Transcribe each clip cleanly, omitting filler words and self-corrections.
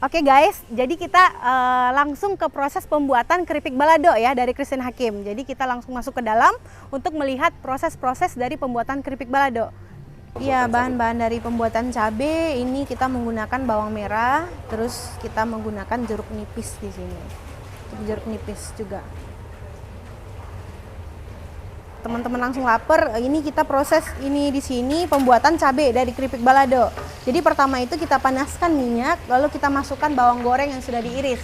Oke guys, jadi kita langsung ke proses pembuatan keripik balado ya dari Christine Hakim. Jadi kita langsung masuk ke dalam untuk melihat proses-proses dari pembuatan keripik balado. Iya, bahan-bahan dari pembuatan cabai ini kita menggunakan bawang merah, terus kita menggunakan jeruk nipis di sini. Jeruk nipis juga. Teman-teman langsung lapar, ini kita proses ini di sini pembuatan cabai dari keripik balado. Jadi pertama itu kita panaskan minyak, lalu kita masukkan bawang goreng yang sudah diiris.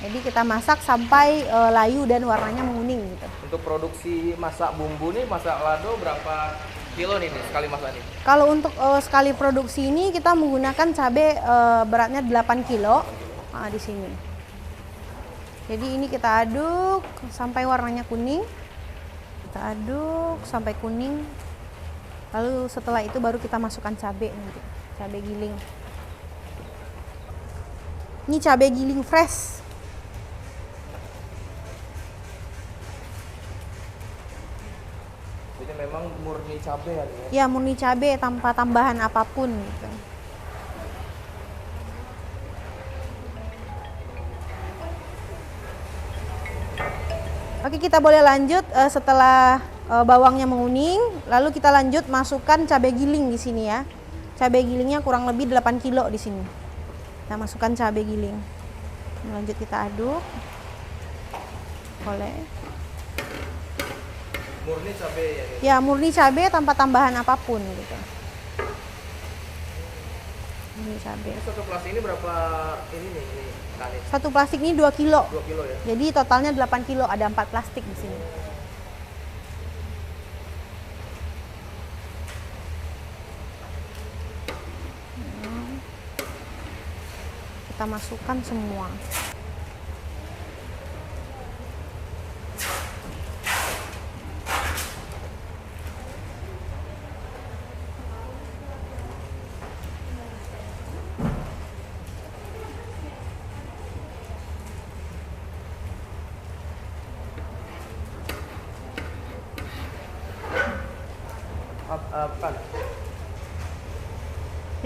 Jadi kita masak sampai layu dan warnanya menguning gitu. Untuk produksi masak bumbu nih, masak lado berapa kilo nih sekali masak nih? Kalau untuk sekali produksi ini kita menggunakan cabai beratnya 8 kilo di sini. Jadi ini kita aduk sampai warnanya kuning. Kita aduk sampai kuning. Lalu setelah itu baru kita masukkan cabai nanti, cabai giling. Ini cabai giling fresh. Jadi memang murni cabai ya? Ya, murni cabai tanpa tambahan apapun gitu. Oke, kita boleh lanjut setelah bawangnya menguning, lalu kita lanjut masukkan cabai giling di sini ya. Cabai gilingnya kurang lebih 8 kilo di sini. Kita masukkan cabai giling. Lanjut kita aduk. Boleh. Murni cabai ya? Ya, murni cabai tanpa tambahan apapun gitu. Murni cabai. Ini satu plastik ini berapa ini nih? Satu plastik ini 2 kilo. 2 kilo ya? Jadi totalnya 8 kilo, ada 4 plastik di sini. Kita masukkan semua.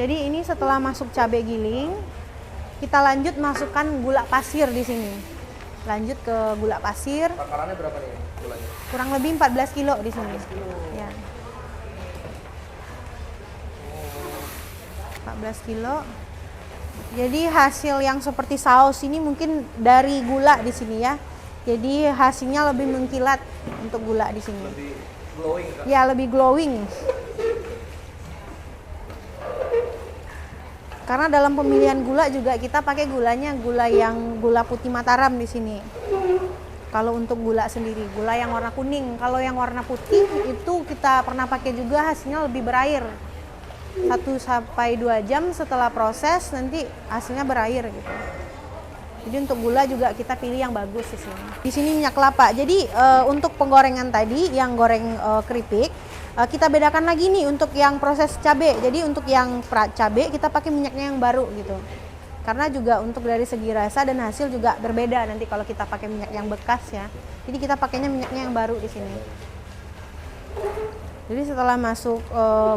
Jadi ini setelah masuk cabai giling, kita lanjut masukkan gula pasir di sini. Lanjut ke gula pasir. Takarannya berapa nih gulanya? Kurang lebih 14 kilo di sini. 14 kilo. Ya. 14 kilo. Jadi hasil yang seperti saus ini mungkin dari gula di sini ya. Jadi hasilnya lebih mengkilat untuk gula di sini. Lebih glowing kan? Ya, lebih glowing. Karena dalam pemilihan gula juga kita pakai gulanya gula putih Mataram di sini. Kalau untuk gula sendiri, gula yang warna kuning. Kalau yang warna putih itu kita pernah pakai juga, hasilnya lebih berair. 1-2 jam setelah proses nanti hasilnya berair gitu. Jadi untuk gula juga kita pilih yang bagus di sini. Di sini minyak kelapa. Jadi untuk penggorengan tadi yang goreng keripik, kita bedakan lagi nih untuk yang proses cabai. Jadi untuk yang cabai kita pakai minyaknya yang baru gitu. Karena juga untuk dari segi rasa dan hasil juga berbeda nanti kalau kita pakai minyak yang bekas ya. Jadi kita pakainya minyaknya yang baru di sini. Jadi setelah masuk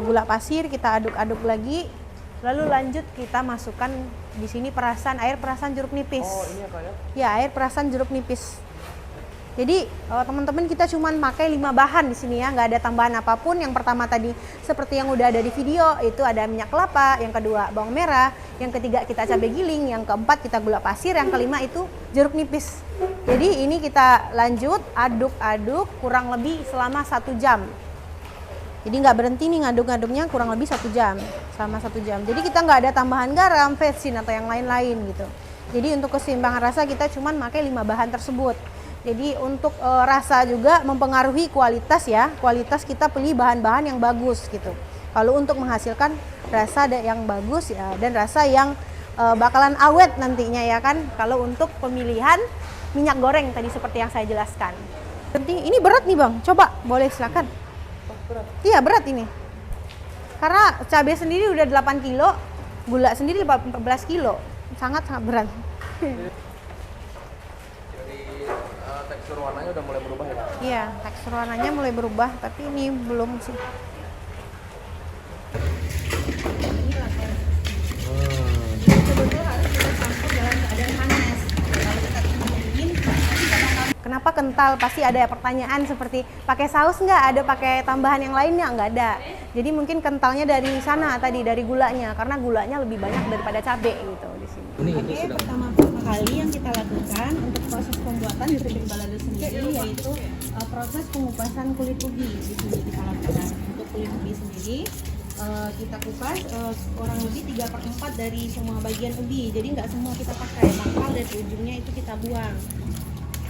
gula pasir kita aduk-aduk lagi. Lalu lanjut kita masukkan di sini air perasan jeruk nipis. Oh, ini apa ya? Ya, air perasan jeruk nipis. Jadi teman-teman kita cuma pakai 5 bahan di sini ya, nggak ada tambahan apapun. Yang pertama tadi seperti yang udah ada di video, itu ada minyak kelapa, yang kedua bawang merah, yang ketiga kita cabai giling, yang keempat kita gula pasir, yang kelima itu jeruk nipis. Jadi ini kita lanjut aduk-aduk kurang lebih selama 1 jam. Jadi nggak berhenti nih ngaduk-ngaduknya kurang lebih 1 jam, selama 1 jam. Jadi kita nggak ada tambahan garam, vetsin atau yang lain-lain gitu. Jadi untuk keseimbangan rasa kita cuma pakai 5 bahan tersebut. Jadi untuk rasa juga mempengaruhi kualitas ya. Kualitas kita pilih bahan-bahan yang bagus gitu. Kalau untuk menghasilkan rasa yang bagus ya, dan rasa yang bakalan awet nantinya ya kan. Kalau untuk pemilihan minyak goreng tadi seperti yang saya jelaskan. Ini berat nih Bang, coba boleh silakan. Berat. Iya berat ini. Karena cabai sendiri udah 8 kilo, gula sendiri 14 kilo. Sangat-sangat berat. Tekstur warnanya udah mulai berubah ya? Iya, tekstur warnanya mulai berubah, tapi ini belum sih. Sebetulnya harus kenapa kental? Pasti ada pertanyaan seperti pakai saus nggak? Ada pakai tambahan yang lainnya? Nggak ada. Jadi mungkin kentalnya dari sana tadi, dari gulanya, karena gulanya lebih banyak daripada cabai gitu di sini. Oke, pertama kali yang kita lakukan untuk proses pembuatan di keripik balado sendiri yaitu proses pengupasan kulit ubi. Di sini kita lakukan untuk kulit ubi sendiri. Kita kupas kurang lebih 3/4 dari semua bagian ubi, jadi nggak semua kita pakai, bakal dari ujungnya itu kita buang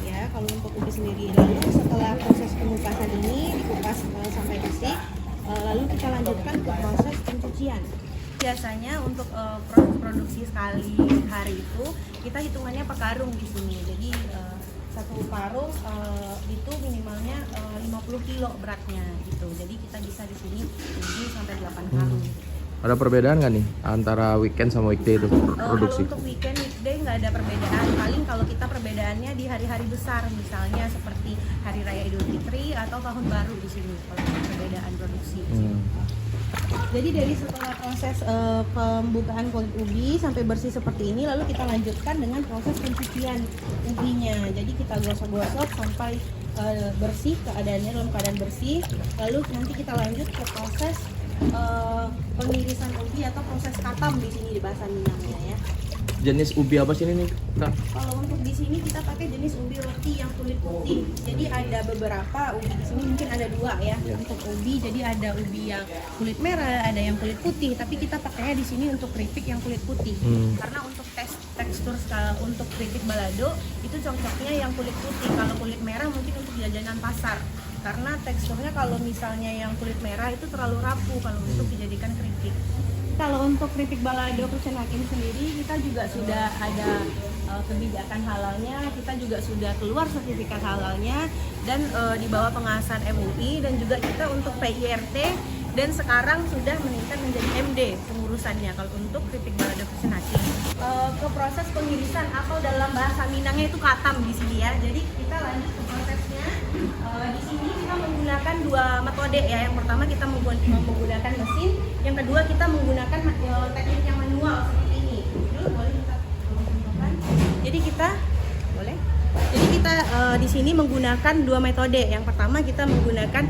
ya kalau untuk ubi sendiri. Lalu setelah proses pengupasan ini dikupas sampai bersih, lalu kita lanjutkan ke proses pencucian. Biasanya untuk proses produksi sekali hari itu kita hitungannya per karung di sini, jadi satu karung itu minimalnya 50 kilo beratnya gitu. Jadi kita bisa di sini 7 sampai 8 karung. Ada perbedaan nggak nih antara weekend sama weekday itu produksi? Kalau untuk weekend, weekday nggak ada perbedaan. Paling kalau kita perbedaannya di hari-hari besar, misalnya seperti Hari Raya Idul Fitri atau Tahun Baru di sini. Kalau perbedaan produksi. Jadi dari setelah proses pembukaan kulit ubi sampai bersih seperti ini, lalu kita lanjutkan dengan proses pencucian ubinya. Jadi kita gosok-gosok sampai bersih, keadaannya dalam keadaan bersih. Lalu nanti kita lanjut ke proses pengirisan ubi atau proses katam di sini di bahasa Minangnya ya. Jenis ubi apa sih ini nih, Kak? Kalau untuk di sini kita pakai jenis ubi roti yang kulit putih. Jadi ada beberapa ubi di sini, mungkin ada 2 ya untuk ubi. Jadi ada ubi yang kulit merah, ada yang kulit putih. Tapi kita pakainya di sini untuk keripik yang kulit putih. Karena untuk tekstur untuk keripik balado itu cocoknya yang kulit putih. Kalau kulit merah mungkin untuk jajanan pasar. Karena teksturnya kalau misalnya yang kulit merah itu terlalu rapuh kalau untuk dijadikan keripik. Kalau untuk keripik balado Kucing Hakim sendiri kita juga sudah ada kebijakan halalnya, kita juga sudah keluar sertifikat halalnya dan di bawah pengawasan MUI, dan juga kita untuk PIRT, dan sekarang sudah meningkat menjadi MD pengurusannya kalau untuk keripik balado Kucing Hakim. Ke proses pengirisan atau dalam bahasa Minangnya itu katam di sini ya. Jadi kita lanjut ke prosesnya. Di sini kita menggunakan 2 metode ya. Yang pertama kita menggunakan mesin, yang kedua kita menggunakan teknik yang manual seperti ini. Dulu boleh kita contohkan. Jadi kita di sini menggunakan 2 metode. Yang pertama kita menggunakan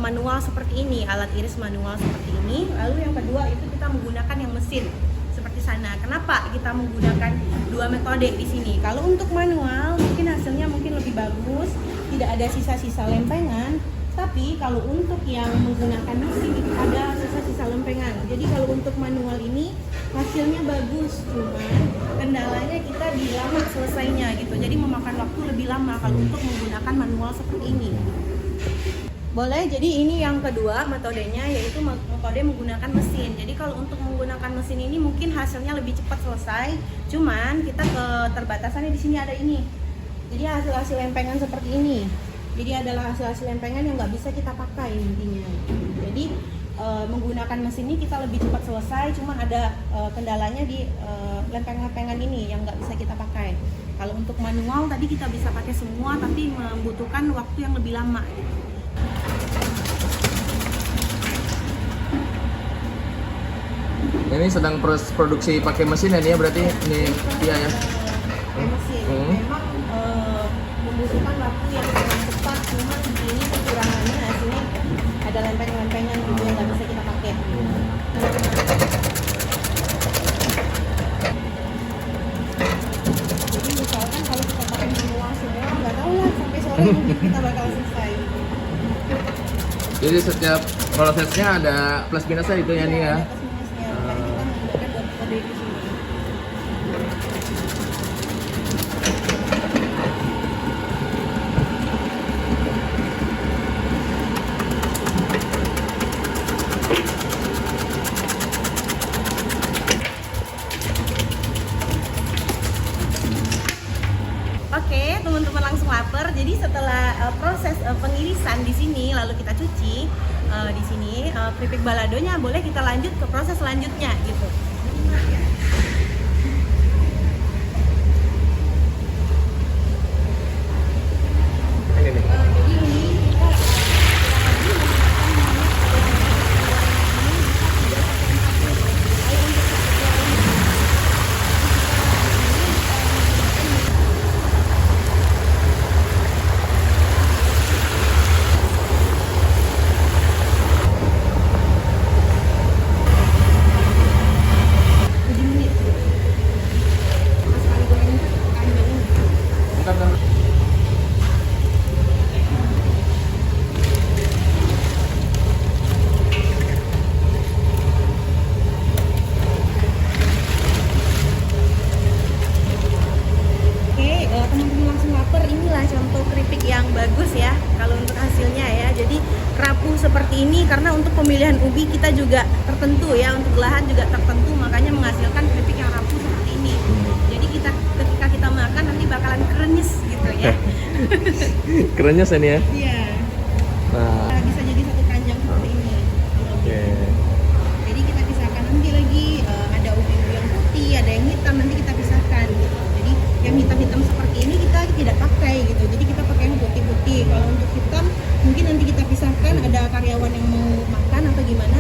manual seperti ini, alat iris manual seperti ini. Lalu yang kedua itu kita menggunakan yang mesin seperti sana. Kenapa kita menggunakan 2 metode di sini? Kalau untuk manual mungkin hasilnya mungkin lebih bagus, tidak ada sisa-sisa lempengan. Tapi kalau untuk yang menggunakan mesin itu ada sisa-sisa lempengan. Jadi kalau untuk manual ini hasilnya bagus, cuman kendalanya kita di lama selesainya gitu. Jadi memakan waktu lebih lama kalau untuk menggunakan manual seperti ini. Boleh, jadi ini yang kedua metodenya, yaitu metode menggunakan mesin. Jadi kalau untuk menggunakan mesin ini mungkin hasilnya lebih cepat selesai, cuman kita keterbatasannya di sini ada ini. Jadi hasil-hasil lempengan seperti ini. Jadi adalah hasil-hasil lempengan yang nggak bisa kita pakai intinya. Jadi menggunakan mesin ini kita lebih cepat selesai, cuman ada kendalanya di lempengan-lempengan ini yang nggak bisa kita pakai. Kalau untuk manual tadi kita bisa pakai semua, tapi membutuhkan waktu yang lebih lama. Ini sedang proses produksi pakai mesin ya, dia berarti ini dia ya. Pakai mesin. Memang membutuhkan waktu yang sangat cepat, cuma di sini kekurangannya hasilnya ada lempeng-lempengan gitu yang nggak bisa kita pakai. Jadi misalkan kalau kita pakai manual semua, nggak tahu lah sampai sore mungkin kita bakal selesai. Jadi setiap prosesnya ada plus minusnya itu ya nih ya. Ada plus minusnya, makanya kita menggunakan 2 metode di sini. Oke, teman-teman langsung lapar. Jadi setelah proses pengirisan di sini, lalu kita cuci di sini keripik baladonya, boleh kita lanjut ke proses selanjutnya gitu. Ini nih. Jadi ini kita seperti ini karena untuk pemilihan ubi kita juga tertentu ya, untuk lahan juga tertentu, makanya menghasilkan keripik yang rapuh seperti ini. Jadi ketika kita makan nanti bakalan krenyes gitu ya. Kerennya ini ya. Iya. Nah, Bisa jadi satu keranjang seperti ini. oke. Jadi kita pisahkan nanti lagi, ada ubi yang putih, ada yang hitam, nanti kita pisahkan gitu. Jadi yang hitam-hitam seperti ini kita tidak pakai gitu. Jadi kita pakai yang putih-putih. Kalau untuk hitam mungkin nanti kita pisahkan, ada karyawan yang mau makan atau gimana,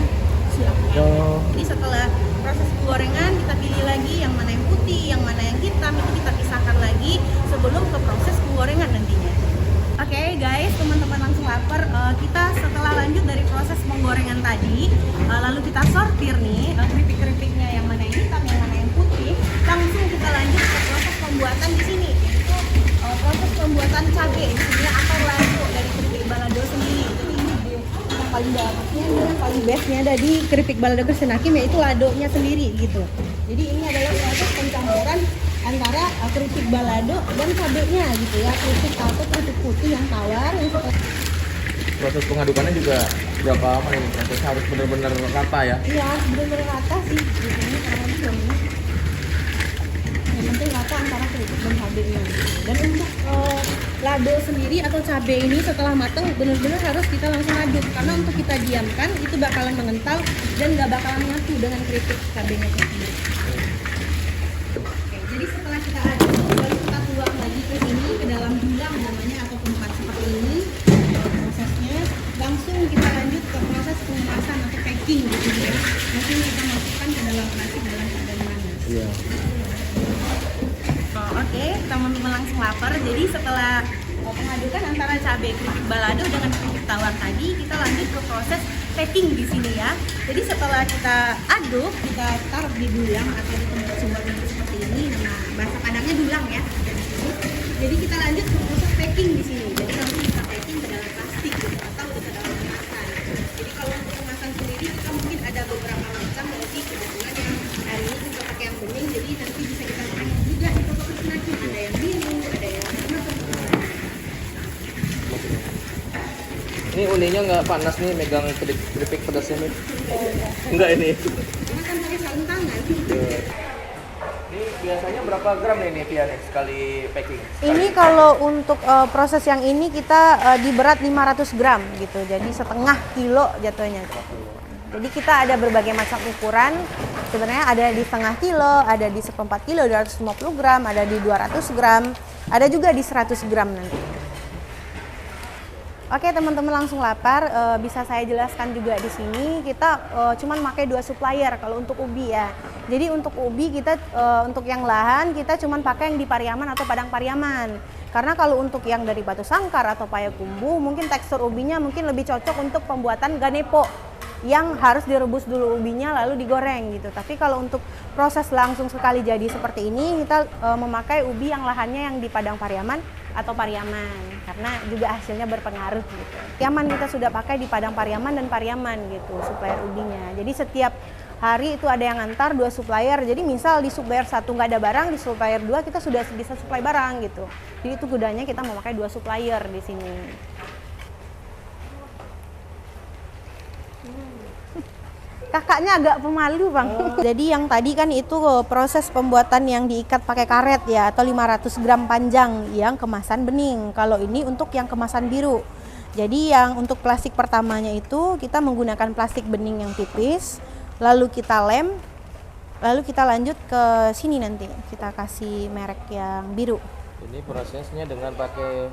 silakan. Oh. Jadi setelah proses penggorengan kita pilih lagi yang mana yang putih, yang mana yang hitam, itu kita pisahkan lagi sebelum ke proses penggorengan nantinya. Oke guys, teman-teman langsung lapar. Kita setelah lanjut dari proses penggorengan tadi, lalu kita sortir nih keripik-keripiknya, yang mana yang hitam, yang mana yang putih. Langsung kita lanjut ke proses pembuatan di sini, yaitu proses pembuatan cabai di sini atau lado dari keripik balado sendiri. Jadi ini yang paling dapatnya, yang paling bestnya ada di keripik balado Kristen Hakim, yaitu ladonya sendiri gitu. Jadi ini adalah proses pencampuran antara keripik balado dan cabenya gitu ya, keripik atau keripik putih yang tawar yang Proses pengadukannya juga berapa lama ini? Proses harus benar-benar rata ya? iya benar-benar rata sih di sini karena ini yang penting rata antara keripik dan cabenya. Dan untuk lado sendiri atau cabai ini setelah matang benar-benar harus kita langsung aduk, karena untuk kita diamkan itu bakalan mengental dan nggak bakalan nyatu dengan keripik cabenya sendiri. Jadi setelah kita aduk, baru kita tuang lagi ke sini, ke dalam dulang namanya atau tempat seperti ini. Prosesnya langsung kita lanjut ke proses pengemasan atau packing gitu ya. Langsung kita masukkan ke dalam plastik dalam keadaan panas. Iya. Oke, teman-teman langsung lapar. Jadi setelah mengadukan antara cabai keripik balado dengan keripik tawar tadi, kita lanjut ke proses packing di sini ya. Jadi setelah kita aduk, kita taruh di dulang atau di tempat sumber seperti ini. Nah, bahasa Padangnya dulang ya. Jadi kita lanjut ke proses packing di sini. Jadi langsung kita packing ke dalam plastik gitu, atau ke dalam kemasan. Jadi kalau untuk kemasan sendiri kita mungkin ada beberapa macam. Jadi kebetulan yang hari ini kita pakai yang bening, jadi nanti bisa kita pakai juga di toko Kristen Hakim. Ada yang biru, ada yang macam-macam. Ini uninya nggak panas nih megang keripik pedasnya nih? Enggak ini? Karena kan pakai sarung tangan. Ini biasanya berapa gram nih Tia nih sekali packing? Ini kalau untuk proses yang ini kita di berat 500 gram gitu, jadi setengah kilo jatuhnya. Jadi kita ada berbagai macam ukuran, sebenarnya ada di setengah kilo, ada di seperempat kilo, 250 gram, ada di 200 gram, ada juga di 100 gram nanti. Oke teman-teman langsung lapar, bisa saya jelaskan juga di sini kita cuman pakai 2 supplier kalau untuk ubi ya. Jadi untuk ubi kita untuk yang lahan kita cuman pakai yang di Pariaman atau Padang Pariaman. Karena kalau untuk yang dari Batu Sangkar atau Payakumbuh mungkin tekstur ubinya mungkin lebih cocok untuk pembuatan ganepo yang harus direbus dulu ubinya lalu digoreng gitu. Tapi kalau untuk proses langsung sekali jadi seperti ini kita memakai ubi yang lahannya yang di Padang Pariaman atau Pariaman, karena juga hasilnya berpengaruh gitu. Pariaman kita sudah pakai di Padang Pariaman dan Pariaman gitu supplier ubinya. Jadi setiap hari itu ada yang antar 2 supplier. Jadi misal di supplier 1 nggak ada barang, di supplier 2 kita sudah bisa supply barang gitu. Jadi itu gunanya kita memakai 2 supplier di sini. Kakaknya agak pemalu bang. Jadi yang tadi kan itu proses pembuatan yang diikat pakai karet ya, atau 500 gram panjang yang kemasan bening. Kalau ini untuk yang kemasan biru. Jadi yang untuk plastik pertamanya itu kita menggunakan plastik bening yang tipis, lalu kita lem, lalu kita lanjut ke sini nanti kita kasih merek yang biru. Ini prosesnya dengan pakai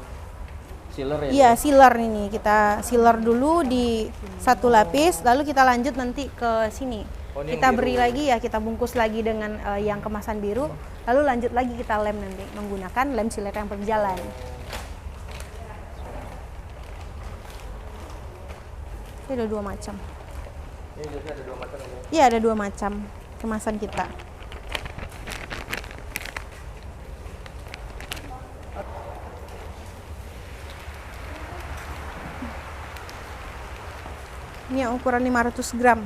sealer ya? Iya, sealer ini. Kita sealer dulu di 1 lapis, lalu kita lanjut nanti ke sini. Kita beri lagi ya, kita bungkus lagi dengan yang kemasan biru, lalu lanjut lagi kita lem nanti menggunakan lem sealer yang berjalan. Ini ada 2 macam. Ini biasanya ada 2 macam ya? Iya, ada 2 macam kemasan kita. Ini yang ukuran 500 gram.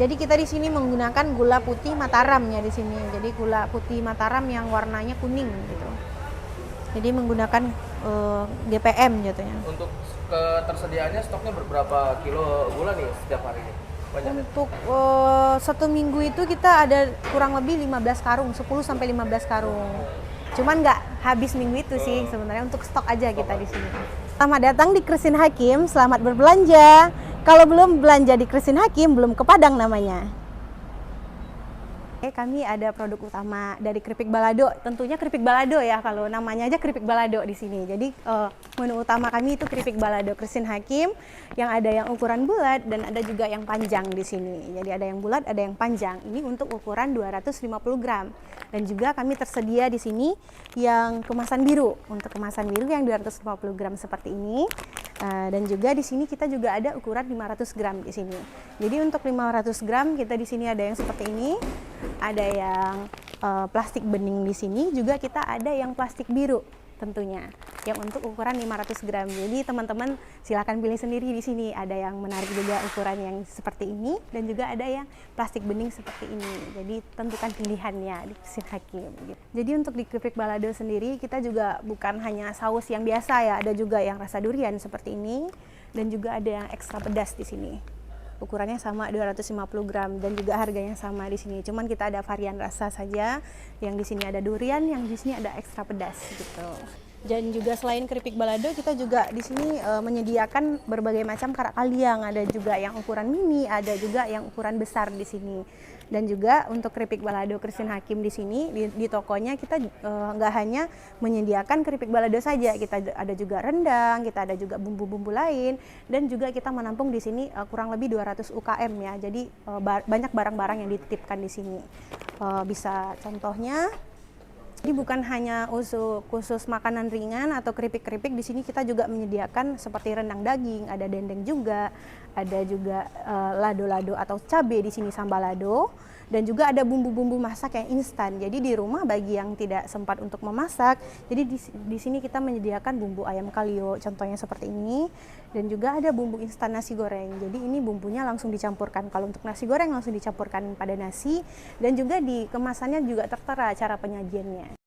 Jadi kita di sini menggunakan gula putih Mataram ya di sini. Jadi gula putih Mataram yang warnanya kuning gitu. Jadi menggunakan GPM jatuhnya. Untuk ketersediaannya stoknya berapa kilo gula nih setiap hari ini? Banyak ya? Untuk 1 minggu itu kita ada kurang lebih 15 karung, 10 sampai 15 karung. Cuman nggak habis minggu itu sih sebenarnya, untuk stok aja kita di sini. Selamat datang di Christine Hakim, selamat berbelanja. Kalau belum belanja di Christine Hakim, belum ke Padang namanya. Kami ada produk utama dari keripik balado, tentunya keripik balado ya, kalau namanya aja keripik balado di sini. Jadi menu utama kami itu keripik balado Christine Hakim, yang ada yang ukuran bulat dan ada juga yang panjang di sini. Jadi ada yang bulat, ada yang panjang. Ini untuk ukuran 250 gram. Dan juga kami tersedia di sini yang kemasan biru. Untuk kemasan biru yang 250 gram seperti ini. Dan juga di sini kita juga ada ukuran 500 gram di sini. Jadi untuk 500 gram kita di sini ada yang seperti ini. Ada yang plastik bening di sini, juga kita ada yang plastik biru tentunya, yang untuk ukuran 500 gram. Jadi teman-teman silakan pilih sendiri di sini. Ada yang menarik juga ukuran yang seperti ini, dan juga ada yang plastik bening seperti ini. Jadi tentukan pilihannya di Christine Hakim. Gitu. Jadi untuk di keripik balado sendiri kita juga bukan hanya saus yang biasa ya, ada juga yang rasa durian seperti ini, dan juga ada yang ekstra pedas di sini. Ukurannya sama 250 gram dan juga harganya sama di sini. Cuman kita ada varian rasa saja. Yang di sini ada durian, yang di sini ada ekstra pedas gitu. Dan juga selain keripik balado, kita juga di sini menyediakan berbagai macam karak kaliang. Ada juga yang ukuran mini, ada juga yang ukuran besar di sini. Dan juga untuk keripik balado Christine Hakim di sini di tokonya kita nggak hanya menyediakan keripik balado saja, kita ada juga rendang, kita ada juga bumbu-bumbu lain, dan juga kita menampung di sini kurang lebih 200 UKM ya. Jadi banyak barang-barang yang dititipkan di sini. Bisa contohnya, jadi bukan hanya khusus makanan ringan atau keripik-keripik, di sini kita juga menyediakan seperti rendang daging, ada dendeng juga, ada juga lado-lado atau cabai di sini, sambal lado, dan juga ada bumbu-bumbu masak yang instan. Jadi di rumah bagi yang tidak sempat untuk memasak, jadi di sini kita menyediakan bumbu ayam kalio, contohnya seperti ini, dan juga ada bumbu instan nasi goreng. Jadi ini bumbunya langsung dicampurkan. Kalau untuk nasi goreng langsung dicampurkan pada nasi, dan juga di kemasannya juga tertera cara penyajiannya.